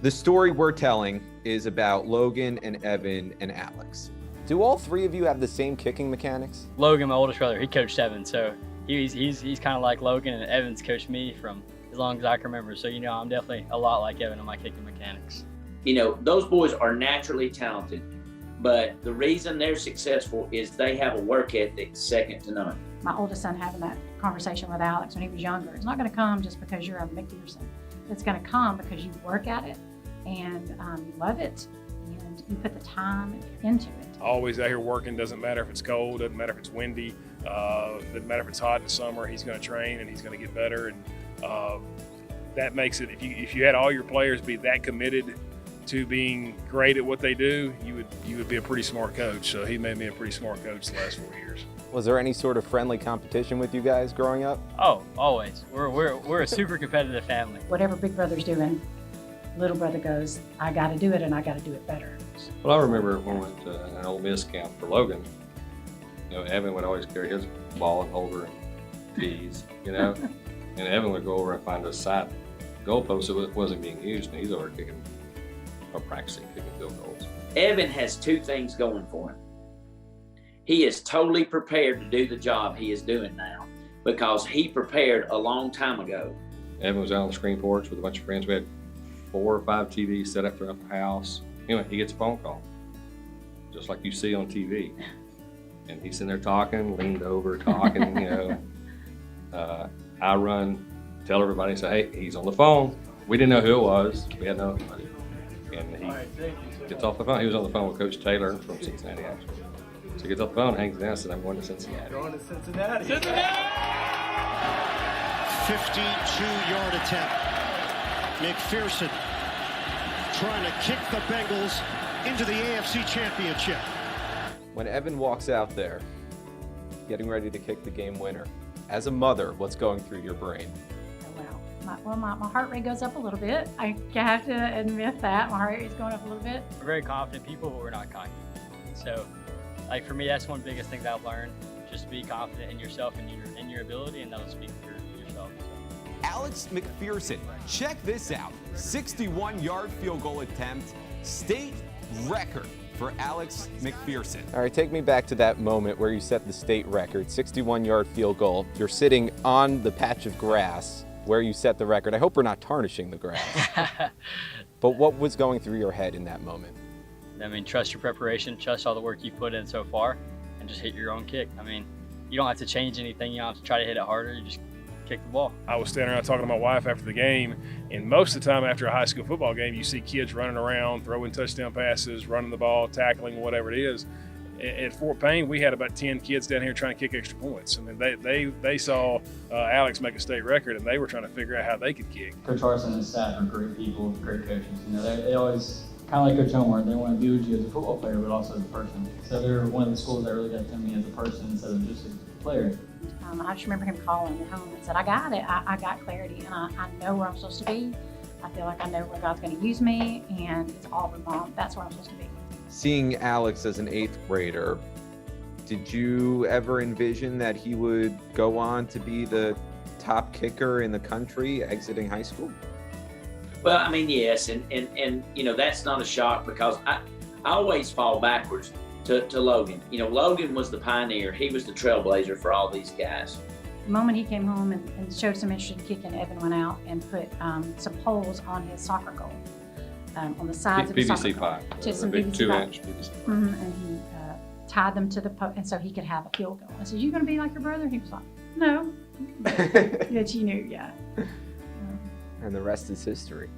The story we're telling is about Logan and Evan and Alex. Do all three of you have the same kicking mechanics? Logan, my oldest brother, he coached Evan, so he's kind of like Logan, and Evan's coached me from as long as I can remember. So, I'm definitely a lot like Evan on my kicking mechanics. Those boys are naturally talented, but the reason they're successful is they have a work ethic second to none. My oldest son having that conversation with Alex when he was younger. It's not going to come just because you're a McPherson. It's going to come because you work at it and you love it and you put the time into it. Always out here working, doesn't matter if it's cold, doesn't matter if it's windy, doesn't matter if it's hot in the summer, he's going to train and he's going to get better. And that makes it, if you had all your players be that committed to being great at what they do, you would be a pretty smart coach. So he made me a pretty smart coach the last 4 years. Was there any sort of friendly competition with you guys growing up? Oh, always. We're a super competitive family. Whatever big brother's doing, little brother goes, I got to do it and I got to do it better. Well, I remember when we went to an Ole Miss camp for Logan, Evan would always carry his ball and holder and tees, and Evan would go over and find a side goalpost that wasn't being used, and he's over kicking or practicing kicking field goals. Evan has two things going for him. He is totally prepared to do the job he is doing now because he prepared a long time ago. Evan was out on the screen porch with a bunch of friends. We had 4 or 5 TVs set up throughout the house. Anyway, he gets a phone call, just like you see on TV. And he's sitting there talking, leaned over, talking, I run, tell everybody, say, hey, he's on the phone. We didn't know who it was. We had no idea. And he gets off the phone. He was on the phone with Coach Taylor from Cincinnati, actually. So he gets off the phone, hangs down, and said, I'm going to Cincinnati. Going to Cincinnati. 52-yard attempt. McPherson trying to kick the Bengals into the AFC Championship. When Evan walks out there, getting ready to kick the game winner, as a mother, what's going through your brain? My heart rate goes up a little bit. I have to admit that. My heart rate is going up a little bit. We're very confident people, but we're not cocky. So, for me, that's one biggest thing that I've learned. Just be confident in yourself and in your ability, and that'll speak for yourself. So. Alex McPherson, check this out. 61-yard field goal attempt, state record for Alex McPherson. All right, take me back to that moment where you set the state record, 61-yard field goal. You're sitting on the patch of grass where you set the record. I hope we're not tarnishing the grass. But what was going through your head in that moment? Trust your preparation, trust all the work you've put in so far, and just hit your own kick. You don't have to change anything. You don't have to try to hit it harder. You just kick the ball. I was standing around talking to my wife after the game, and most of the time after a high school football game, you see kids running around, throwing touchdown passes, running the ball, tackling, whatever it is. At Fort Payne, we had about 10 kids down here trying to kick extra points. They saw Alex make a state record, and they were trying to figure out how they could kick. Coach Harson and his staff are great people, great coaches. They always, kind of like Coach Homer, they want to be with you as a football player, but also as a person. So they're one of the schools that really got to me as a person instead of just a player. I just remember him calling me home and said, I got it. I got clarity, and I know where I'm supposed to be. I feel like I know where God's going to use me, and it's Auburn, Mom. That's where I'm supposed to be. Seeing Alex as an 8th grader, did you ever envision that he would go on to be the top kicker in the country exiting high school? Well, yes, and that's not a shock because I always fall backwards to Logan. Logan was the pioneer. He was the trailblazer for all these guys. The moment he came home and showed some interest in kicking, Evan went out and put some holes on his soccer goal. On the sides of the soccer PVC pipe, just a some big PVC 2-inch PVC pipe. And he tied them to the post, and so he could have a field goal. I said, "You going to be like your brother?" He was like, "No," but you knew, yeah. And the rest is history.